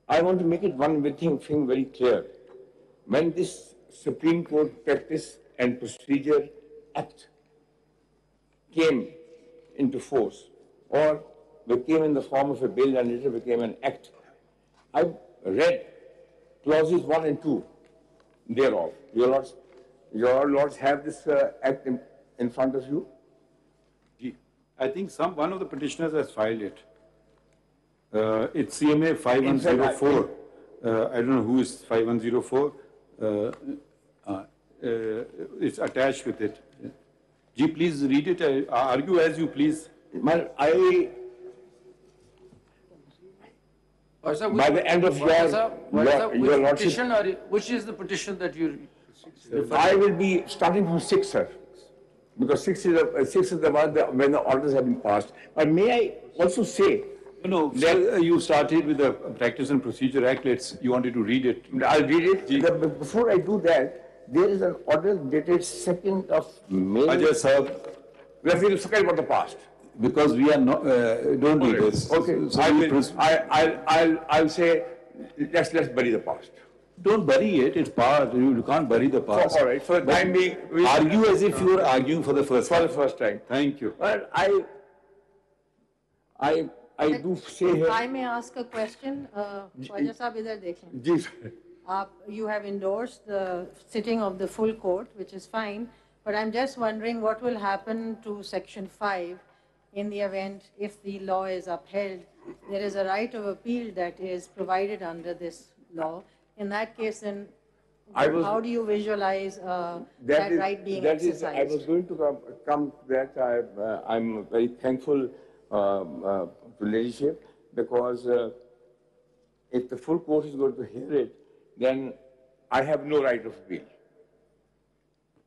I want to make it one thing very clear. When this Supreme Court Practice and Procedure Act came into force, or became in the form of a bill and later became an act, I read clauses 1 and 2 thereof. Your lords have this act in front of you? I think one of the petitioners has filed it. It's CMA 5104. I don't know who is 5104. It's attached with it. Ji, please read it. Argue as you please. By the end of your lordship, which is the petition that you? I will be starting from 6, sir, because 6 is the one when the orders have been passed. But may I also say? No, that you started with the Practice and Procedure Act. You wanted to read it. I'll read it. But before I do that, there is an order dated 2nd of May. Ajay sir, we will forget about the past. Because we are not, don't do this. Okay, so I'll say, let's bury the past. Don't bury it, it's past. You can't bury the past. All right, for the time being, argue as if you are arguing for the first time. For the first time. Thank you. Well, I do say here. I may ask a question. Khwaja Sahab, idhar dekhen. You have endorsed the sitting of the full court, which is fine, but I'm just wondering what will happen to Section 5 in the event if the law is upheld. There is a right of appeal that is provided under this law. In that case, then, how do you visualize that right being exercised? I was going to come to that. I'm very thankful to leadership, because if the full court is going to hear it, then I have no right of appeal.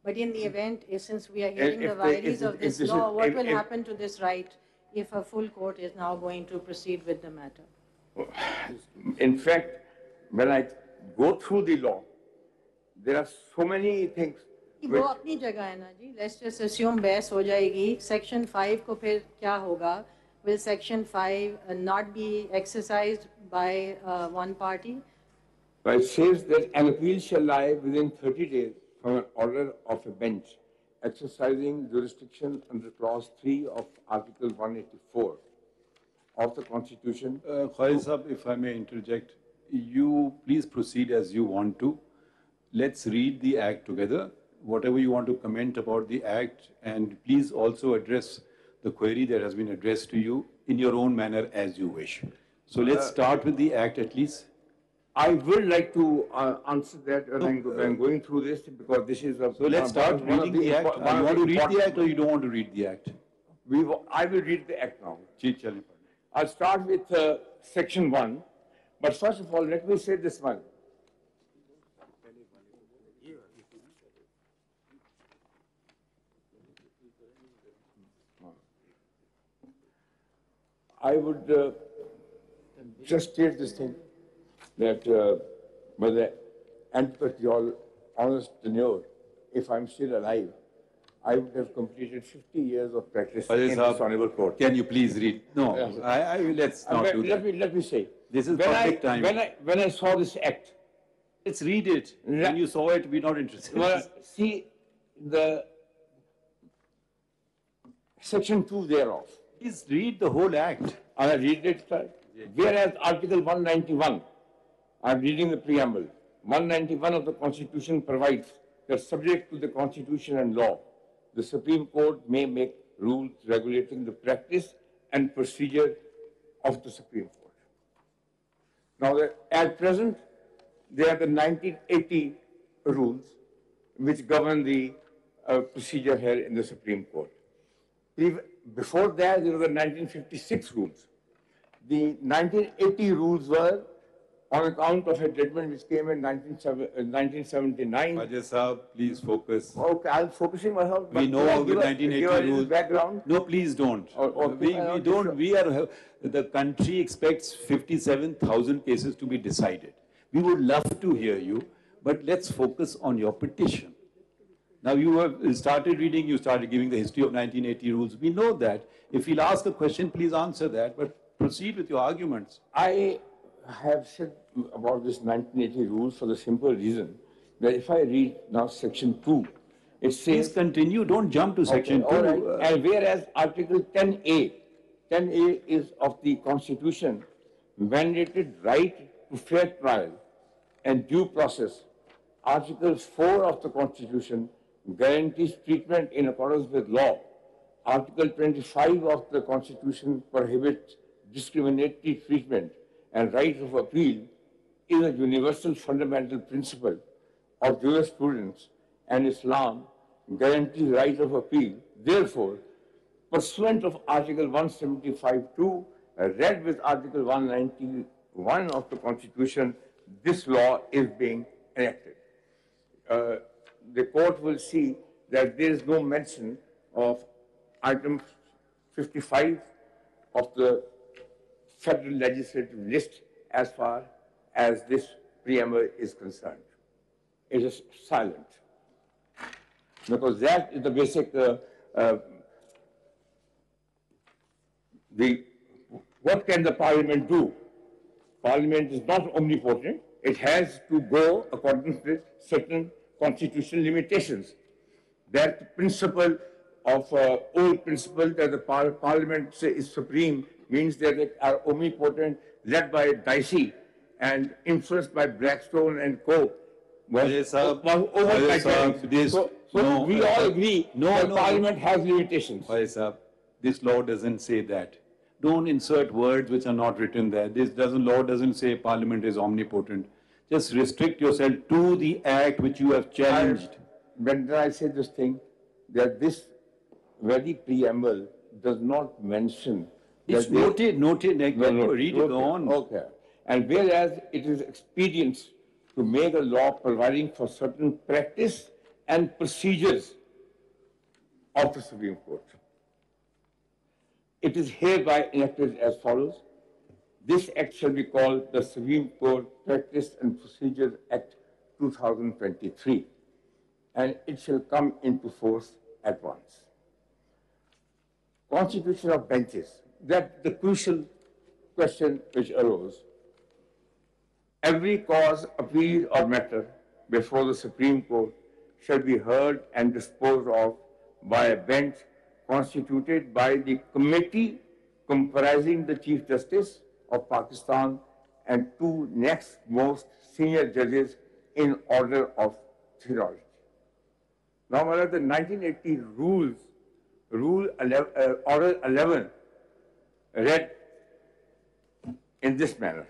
But in the event, since we are hearing the vagaries of this law, what will happen to this right if a full court is now going to proceed with the matter? In fact, when I go through the law, there are so many things. वो अपनी जगह है ना जी. Let's just assume बहस हो जाएगी. Section 5 को फिर क्या होगा? Will Section 5 not be exercised by one party? But it says that an appeal shall lie within 30 days from an order of a bench exercising jurisdiction under Clause 3 of Article 184 of the Constitution. Khalid Sahab, if I may interject, you please proceed as you want to. Let's read the Act together. Whatever you want to comment about the Act, and please also address the query that has been addressed to you in your own manner as you wish. So let's start with the Act at least. I would like to answer that when I'm going through this, because this is a... So let's start reading the Act. You want to read the Act or you don't want to read the Act? I will read the Act now. I'll start with Section 1. But first of all, let me say this one. I would just state this thing, that by the end of your honest tenure, if I'm still alive, I would have completed 50 years of practice in this honorable court. Can you please read? No, let's not do that. Let me say. This is perfect time. When I saw this Act, let's read it. When you saw it, we're not interested. Well, see the Section 2 thereof. Please read the whole Act. I read it, sir. Whereas Article 191, I'm reading the preamble, 191 of the Constitution provides that subject to the Constitution and law, the Supreme Court may make rules regulating the practice and procedure of the Supreme Court. Now, at present, there are the 1980 rules which govern the procedure here in the Supreme Court. Before that, there were the 1956 rules. The 1980 rules were on account of a judgment which came in 1979. Ajay Sahab, please focus. Okay, I'm focusing myself. We know the 1980 rules. Background. No, please don't. We don't. The country expects 57,000 cases to be decided. We would love to hear you, but let's focus on your petition. Now you have started reading, you started giving the history of 1980 rules. We know that. If he'll ask a question, please answer that, but proceed with your arguments. I I have said about this 1980 rule for the simple reason that if I read now section 2, it says... Please continue, don't jump to section 2. All right. And whereas Article 10A is of the Constitution, mandated right to fair trial and due process. Article 4 of the Constitution guarantees treatment in accordance with law. Article 25 of the Constitution prohibits discriminatory treatment, and right of appeal is a universal fundamental principle of jurisprudence, and Islam guarantees right of appeal. Therefore, pursuant of Article 175(2), read with Article 191 of the Constitution, this law is being enacted. The court will see that there is no mention of item 55 of the federal legislative list as far as this preamble is concerned. It is silent, because that is the basic, what can the parliament do? Parliament is not omnipotent. It has to go according to certain constitutional limitations. That principle of old principle that the parliament is supreme means that they are omnipotent, led by Dicey and influenced by Blackstone and Co. So we all agree that Parliament has limitations. This law doesn't say that. Don't insert words which are not written there. Law doesn't say Parliament is omnipotent. Just restrict yourself to the act which you have challenged. When I say this thing, that this very preamble does not mention... It's noted, read it on. Okay. And whereas it is expedient to make a law providing for certain practice and procedures of the Supreme Court. It is hereby enacted as follows. This act shall be called the Supreme Court Practice and Procedures Act 2023, and it shall come into force at once. Constitution of benches, that the crucial question which arose. Every cause, appeal or matter before the Supreme Court shall be heard and disposed of by a bench constituted by the committee comprising the Chief Justice of Pakistan and two next most senior judges in order of seniority. Now, the 1980 rules, Order 11, read in this manner.